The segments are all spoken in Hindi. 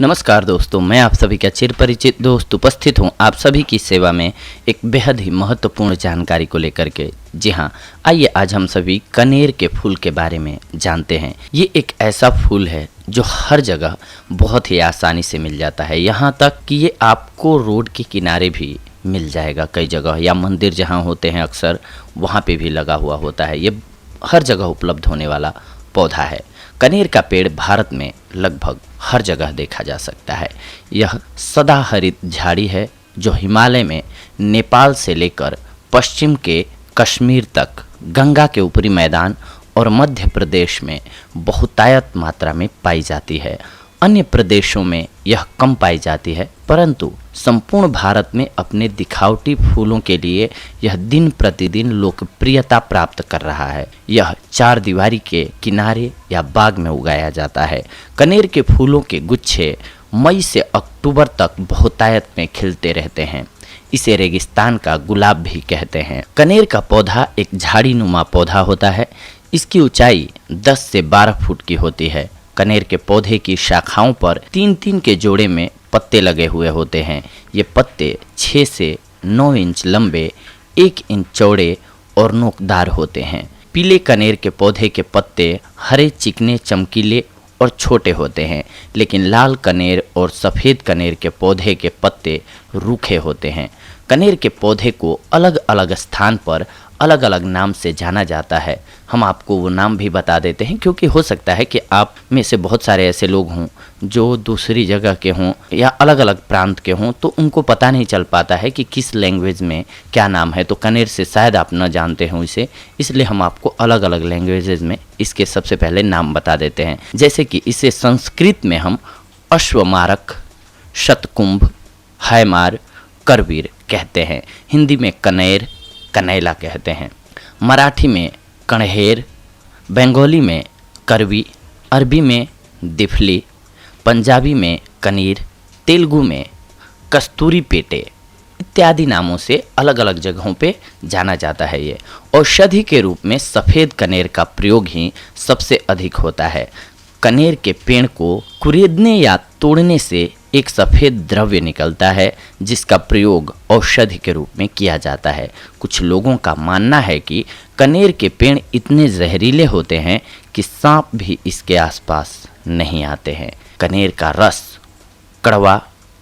नमस्कार दोस्तों, मैं आप सभी का चिर परिचित दोस्त उपस्थित हूं आप सभी की सेवा में एक बेहद ही महत्वपूर्ण जानकारी को लेकर के। जी हां, आइए आज हम सभी कनेर के फूल के बारे में जानते हैं। ये एक ऐसा फूल है जो हर जगह बहुत ही आसानी से मिल जाता है, यहाँ तक कि ये आपको रोड के किनारे भी मिल जाएगा कई जगह, या मंदिर जहाँ होते हैं अक्सर वहाँ पे भी लगा हुआ होता है। ये हर जगह उपलब्ध होने वाला पौधा है। कनेर का पेड़ भारत में लगभग हर जगह देखा जा सकता है। यह सदाहरित झाड़ी है जो हिमालय में नेपाल से लेकर पश्चिम के कश्मीर तक, गंगा के ऊपरी मैदान और मध्य प्रदेश में बहुतायत मात्रा में पाई जाती है। अन्य प्रदेशों में यह कम पाई जाती है, परंतु संपूर्ण भारत में अपने दिखावटी फूलों के लिए यह दिन प्रतिदिन लोकप्रियता प्राप्त कर रहा है। यह चार दीवारी के किनारे या बाग में उगाया जाता है। कनेर के फूलों के गुच्छे मई से अक्टूबर तक बहुतायत में खिलते रहते हैं। इसे रेगिस्तान का गुलाब भी कहते हैं। कनेर का पौधा एक झाड़ीनुमा पौधा होता है। इसकी ऊंचाई 10 से 12 फुट की होती है। कनेर के पौधे की शाखाओं पर 3-3 के जोड़े में पत्ते लगे हुए होते हैं। ये पत्ते 6 से 9 इंच लंबे, 1 इंच चौड़े और नोकदार होते हैं। पीले कनेर के पौधे के पत्ते हरे, चिकने, चमकीले और छोटे होते हैं, लेकिन लाल कनेर और सफ़ेद कनेर के पौधे के पत्ते रूखे होते हैं। कनेर के पौधे को अलग अलग स्थान पर अलग अलग नाम से जाना जाता है। हम आपको वो नाम भी बता देते हैं, क्योंकि हो सकता है कि आप में से बहुत सारे ऐसे लोग हों जो दूसरी जगह के हों या अलग अलग प्रांत के हों, तो उनको पता नहीं चल पाता है कि किस लैंग्वेज में क्या नाम है। तो कनेर से शायद आप न जानते हों इसे, इसलिए हम आपको अलग अलग लैंग्वेजेस में इसके सबसे पहले नाम बता देते हैं। जैसे कि इसे संस्कृत में हम अश्वमारक, शतकुंभ, हैमार, करवीर कहते हैं। हिंदी में कनेर, कनैला कहते हैं। मराठी में कणहेर, बंगाली में करवी, अरबी में दिफली, पंजाबी में कनीर, तेलुगु में कस्तूरी पेटे इत्यादि नामों से अलग अलग जगहों पे जाना जाता है। ये औषधि के रूप में सफ़ेद कनेर का प्रयोग ही सबसे अधिक होता है। कनेर के पेड़ को कुरेदने या तोड़ने से एक सफ़ेद द्रव्य निकलता है, जिसका प्रयोग औषधि के रूप में किया जाता है। कुछ लोगों का मानना है कि कनेर के पेड़ इतने जहरीले होते हैं कि सांप भी इसके आसपास नहीं आते हैं। कनेर का रस कड़वा,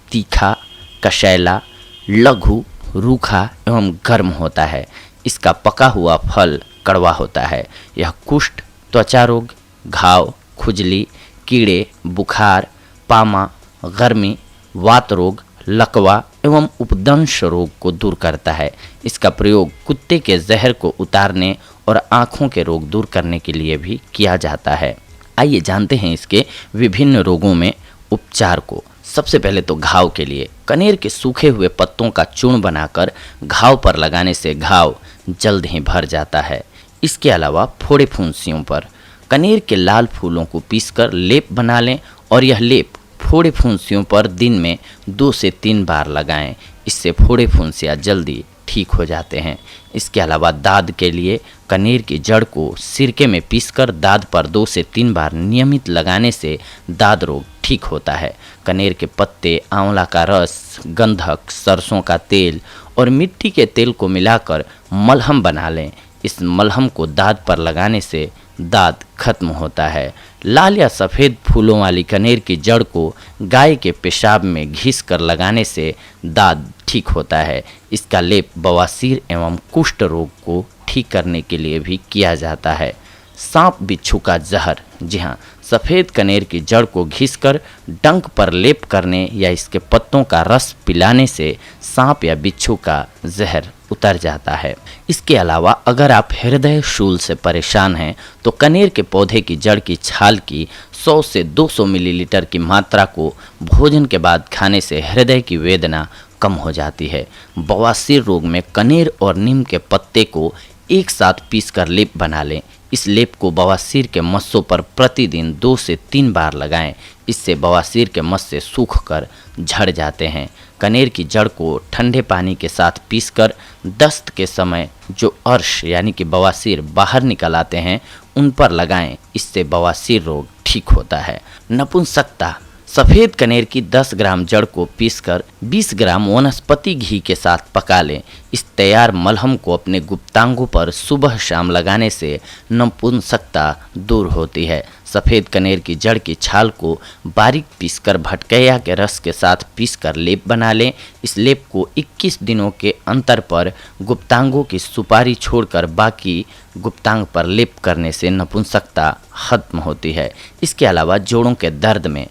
तीखा, कषैला, लघु, रूखा एवं गर्म होता है। इसका पका हुआ फल कड़वा होता है। यह कुष्ठ, त्वचा रोग, घाव, खुजली, कीड़े, बुखार, पामा, गर्मी, वात रोग, लकवा एवं उपदंश रोग को दूर करता है। इसका प्रयोग कुत्ते के जहर को उतारने और आँखों के रोग दूर करने के लिए भी किया जाता है। आइए जानते हैं इसके विभिन्न रोगों में उपचार को। सबसे पहले तो घाव के लिए कनेर के सूखे हुए पत्तों का चूर्ण बनाकर घाव पर लगाने से घाव जल्द ही भर जाता है। इसके अलावा फोड़े फुंसियों पर कनेर के लाल फूलों को पीसकर लेप बना लें और यह लेप फोड़े फुंसियों पर दिन में 2 से 3 बार लगाएं। इससे फोड़े फुंसियाँ जल्दी ठीक हो जाते हैं। इसके अलावा दाद के लिए कनेर की जड़ को सिरके में पीसकर दाद पर 2 से 3 बार नियमित लगाने से दाद रोग ठीक होता है। कनेर के पत्ते, आंवला का रस, गंधक, सरसों का तेल और मिट्टी के तेल को मिलाकर मलहम बना लें। इस मलहम को दाद पर लगाने से दाद खत्म होता है। लाल या सफ़ेद फूलों वाली कनेर की जड़ को गाय के पेशाब में घिस कर लगाने से दाद ठीक होता है। इसका लेप बवासीर एवं कुष्ठ रोग को ठीक करने के लिए भी किया जाता है। सांप बिच्छू का जहर, जी हाँ, सफ़ेद कनेर की जड़ को घिसकर डंक पर लेप करने या इसके पत्तों का रस पिलाने से सांप या बिच्छू का जहर उतर जाता है। इसके अलावा अगर आप हृदय शूल से परेशान हैं तो कनेर के पौधे की जड़ की छाल की 100 से 200 मिलीलीटर की मात्रा को भोजन के बाद खाने से हृदय की वेदना कम हो जाती है। बवासीर रोग में कनेर और नीम के पत्ते को एक साथ पीसकर लेप बना लें। इस लेप को बवासीर के मस्सों पर प्रतिदिन 2 से 3 बार लगाएं। इससे बवासीर के मस्से सूख कर झड़ जाते हैं। कनेर की जड़ को ठंडे पानी के साथ पीसकर दस्त के समय जो अर्श यानी कि बवासीर बाहर निकल आते हैं उन पर लगाएं। इससे बवासीर रोग ठीक होता है। नपुंसकता सफ़ेद कनेर की 10 ग्राम जड़ को पीसकर 20 ग्राम वनस्पति घी के साथ पका लें। इस तैयार मलहम को अपने गुप्तांगों पर सुबह शाम लगाने से नपुंसकता दूर होती है। सफ़ेद कनेर की जड़ की छाल को बारीक पीसकर भटकैया के रस के साथ पीसकर लेप बना लें। इस लेप को 21 दिनों के अंतर पर गुप्तांगों की सुपारी छोड़कर बाकी गुप्तांग पर लेप करने से नपुंसकता खत्म होती है। इसके अलावा जोड़ों के दर्द में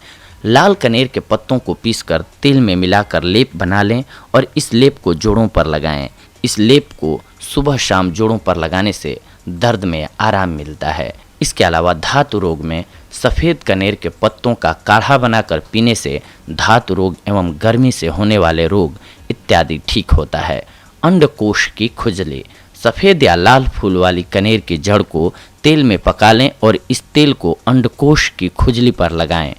लाल कनेर के पत्तों को पीसकर तेल में मिलाकर लेप बना लें और इस लेप को जोड़ों पर लगाएं। इस लेप को सुबह शाम जोड़ों पर लगाने से दर्द में आराम मिलता है। इसके अलावा धातु रोग में सफ़ेद कनेर के पत्तों का काढ़ा बनाकर पीने से धातु रोग एवं गर्मी से होने वाले रोग इत्यादि ठीक होता है। अंडकोश की खुजली, सफ़ेद या लाल फूल वाली कनेर की जड़ को तेल में पका लें और इस तेल को अंडकोश की खुजली पर लगाएं।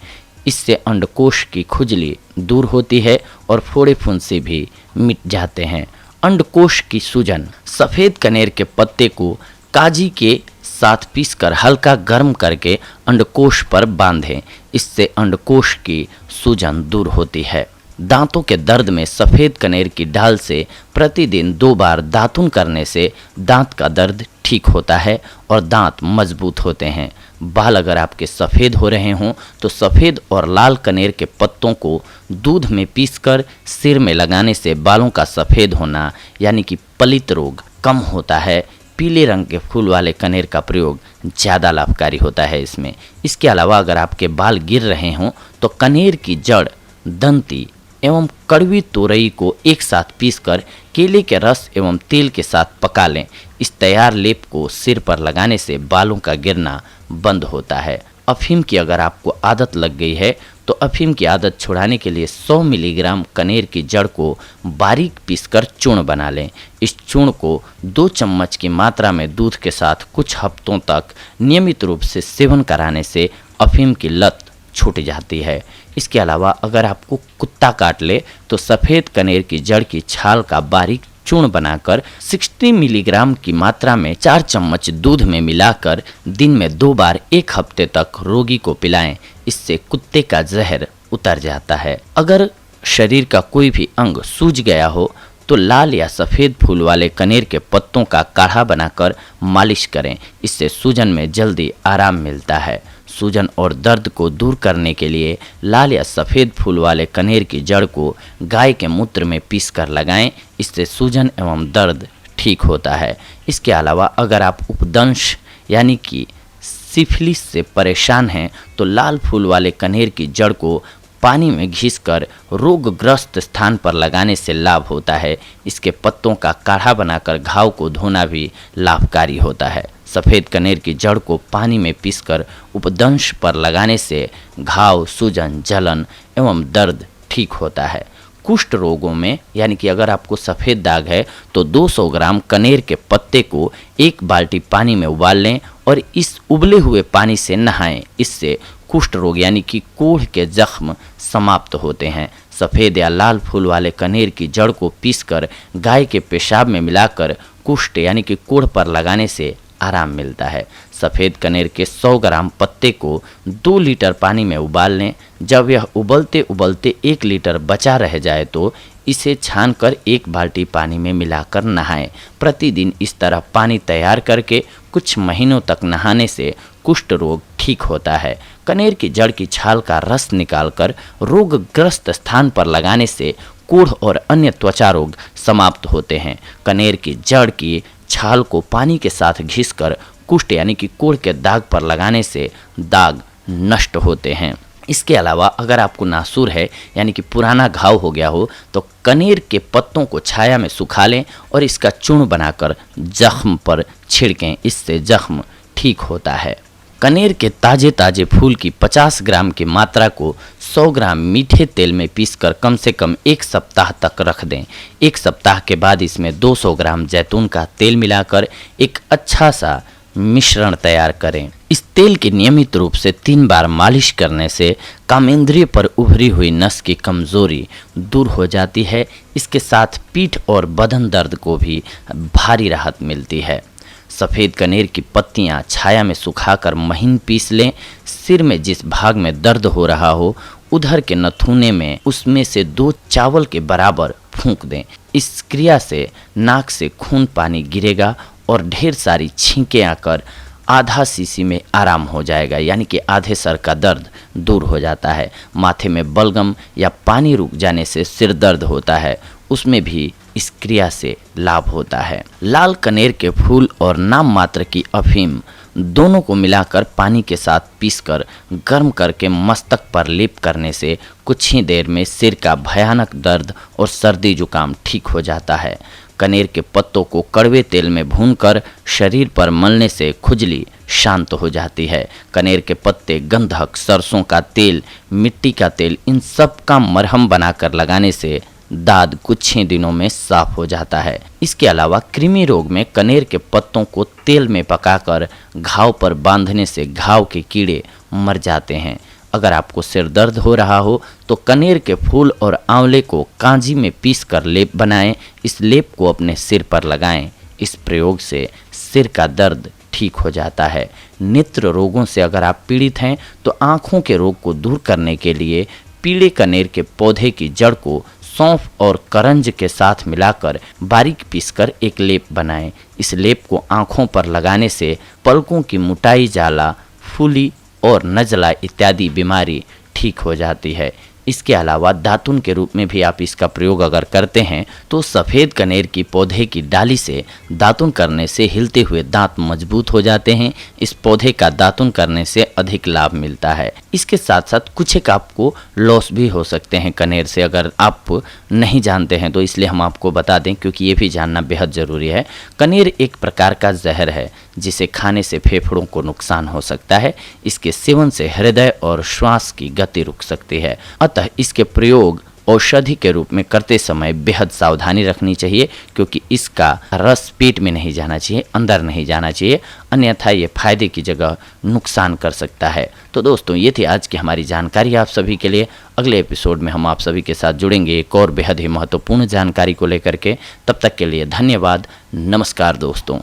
इससे अंडकोश की खुजली दूर होती है और फोड़े फुंसी भी मिट जाते हैं। अंडकोश की सूजन, सफ़ेद कनेर के पत्ते को काजी के साथ पीसकर हल्का गर्म करके अंडकोश पर बांधें। इससे अंडकोश की सूजन दूर होती है। दांतों के दर्द में सफ़ेद कनेर की डाल से प्रतिदिन 2 बार दातुन करने से दांत का दर्द ठीक होता है और दांत मजबूत होते हैं। बाल अगर आपके सफ़ेद हो रहे हों तो सफ़ेद और लाल कनेर के पत्तों को दूध में पीसकर सिर में लगाने से बालों का सफ़ेद होना यानी कि पलित रोग कम होता है। पीले रंग के फूल वाले कनेर का प्रयोग ज़्यादा लाभकारी होता है इसमें। इसके अलावा अगर आपके बाल गिर रहे हों तो कनेर की जड़, दंती एवं कड़वी तोरई को एक साथ पीसकर केले के रस एवं तेल के साथ पका लें। इस तैयार लेप को सिर पर लगाने से बालों का गिरना बंद होता है। अफीम की अगर आपको आदत लग गई है तो अफीम की आदत छुड़ाने के लिए 100 मिलीग्राम कनेर की जड़ को बारीक पीसकर चूर्ण बना लें। इस चूर्ण को 2 चम्मच की मात्रा में दूध के साथ कुछ हफ्तों तक नियमित रूप से सेवन कराने से अफीम की लत छूट जाती है। इसके अलावा अगर आपको कुत्ता काट ले तो सफ़ेद कनेर की जड़ की छाल का बारीक चूर्ण बनाकर 60 मिलीग्राम की मात्रा में 4 चम्मच दूध में मिलाकर दिन में 2 बार 1 हफ्ते तक रोगी को पिलाएं। इससे कुत्ते का जहर उतर जाता है। अगर शरीर का कोई भी अंग सूज गया हो तो लाल या सफ़ेद फूल वाले कनेर के पत्तों का काढ़ा बनाकर मालिश करें। इससे सूजन में जल्दी आराम मिलता है। सूजन और दर्द को दूर करने के लिए लाल या सफ़ेद फूल वाले कनेर की जड़ को गाय के मूत्र में पीसकर लगाएं। इससे सूजन एवं दर्द ठीक होता है। इसके अलावा अगर आप उपदंश यानी कि सिफिलिस से परेशान हैं तो लाल फूल वाले कनेर की जड़ को पानी में घिसकर रोगग्रस्त स्थान पर लगाने से लाभ होता है। इसके पत्तों का काढ़ा बनाकर घाव को धोना भी लाभकारी होता है। सफ़ेद कनेर की जड़ को पानी में पीसकर उपदंश पर लगाने से घाव, सूजन, जलन एवं दर्द ठीक होता है। कुष्ठ रोगों में यानी कि अगर आपको सफ़ेद दाग है तो 200 ग्राम कनेर के पत्ते को 1 बाल्टी पानी में उबाल लें और इस उबले हुए पानी से नहाएं। इससे कुष्ठ रोग यानी कि कोढ़ के जख्म समाप्त होते हैं। सफ़ेद या लाल फूल वाले कनेर की जड़ को पीसकर गाय के पेशाब में मिलाकर कुष्ठ यानी कि कोढ़ पर लगाने से आराम मिलता है। सफ़ेद कनेर के 100 ग्राम पत्ते को 2 लीटर पानी में उबाल लें। जब यह उबलते उबलते 1 लीटर बचा रह जाए तो इसे छानकर 1 बाल्टी पानी में मिलाकर नहाएं। प्रतिदिन इस तरह पानी तैयार करके कुछ महीनों तक नहाने से कुष्ठ रोग ठीक होता है। कनेर की जड़ की छाल का रस निकालकर रोगग्रस्त स्थान पर लगाने से कोढ़ और अन्य त्वचा रोग समाप्त होते हैं। कनेर की जड़ की छाल को पानी के साथ घिसकर कुष्ठ यानी कि कोढ़ के दाग पर लगाने से दाग नष्ट होते हैं। इसके अलावा अगर आपको नासूर है यानी कि पुराना घाव हो गया हो तो कनेर के पत्तों को छाया में सुखा लें और इसका चूर्ण बनाकर जख्म पर छिड़कें। इससे जख्म ठीक होता है। कनेर के ताजे ताजे फूल की 50 ग्राम की मात्रा को 100 ग्राम मीठे तेल में पीसकर कम से कम 1 सप्ताह तक रख दें। 1 सप्ताह के बाद इसमें 200 ग्राम जैतून का तेल मिलाकर एक अच्छा सा मिश्रण तैयार करें। इस तेल की नियमित रूप से 3 बार मालिश करने से कामेंद्रिय पर उभरी हुई नस की कमजोरी दूर हो जाती है। इसके साथ पीठ और बदन दर्द को भी भारी राहत मिलती है। सफ़ेद कनेर की पत्तियां छाया में सुखाकर महीन पीस लें। सिर में जिस भाग में दर्द हो रहा हो उधर के नथुने में उसमें से 2 चावल के बराबर फूंक दें। इस क्रिया से नाक से खून पानी गिरेगा और ढेर सारी छींकें आकर आधा शीशी में आराम हो जाएगा, यानी कि आधे सर का दर्द दूर हो जाता है। माथे में बलगम या पानी रुक जाने से सिर दर्द होता है, उसमें भी इस क्रिया से लाभ होता है। लाल कनेर के फूल और नाम मात्र की अफीम दोनों को मिलाकर पानी के साथ पीसकर गर्म करके मस्तक पर लेप करने से कुछ ही देर में सिर का भयानक दर्द और सर्दी जुकाम ठीक हो जाता है। कनेर के पत्तों को कड़वे तेल में भूनकर शरीर पर मलने से खुजली शांत हो जाती है। कनेर के पत्ते, गंधक, सरसों का तेल, मिट्टी का तेल, इन सब का मरहम बनाकर लगाने से दाद कुछ ही दिनों में साफ हो जाता है। इसके अलावा कृमि रोग में कनेर के पत्तों को तेल में पकाकर घाव पर बांधने से घाव के कीड़े मर जाते हैं। अगर आपको सिर दर्द हो रहा हो तो कनेर के फूल और आंवले को कांजी में पीसकर लेप बनाएं। इस लेप को अपने सिर पर लगाएं। इस प्रयोग से सिर का दर्द ठीक हो जाता है। नेत्र रोगों से अगर आप पीड़ित हैं तो आँखों के रोग को दूर करने के लिए पीले कनेर के पौधे की जड़ को सौंफ और करंज के साथ मिलाकर बारीक पीसकर एक लेप बनाएं। इस लेप को आँखों पर लगाने से पलकों की मुटाई, जाला, फूली और नज़ला इत्यादि बीमारी ठीक हो जाती है। इसके अलावा दातुन के रूप में भी आप इसका प्रयोग अगर करते हैं तो सफ़ेद कनेर की पौधे की डाली से दातुन करने से हिलते हुए दांत मजबूत हो जाते हैं। इस पौधे का दातुन करने से अधिक लाभ मिलता है। इसके साथ साथ कुछ एक आपको लॉस भी हो सकते हैं कनेर से, अगर आप नहीं जानते हैं तो इसलिए हम आपको बता दें, क्योंकि ये भी जानना बेहद ज़रूरी है। कनेर एक प्रकार का जहर है जिसे खाने से फेफड़ों को नुकसान हो सकता है। इसके सेवन से हृदय और श्वास की गति रुक सकती है। अतः इसके प्रयोग औषधि के रूप में करते समय बेहद सावधानी रखनी चाहिए, क्योंकि इसका रस पेट में नहीं जाना चाहिए, अंदर नहीं जाना चाहिए, अन्यथा ये फायदे की जगह नुकसान कर सकता है। तो दोस्तों, ये थी आज की हमारी जानकारी आप सभी के लिए। अगले एपिसोड में हम आप सभी के साथ जुड़ेंगे एक और बेहद ही महत्वपूर्ण जानकारी को लेकर के। तब तक के लिए धन्यवाद। नमस्कार दोस्तों।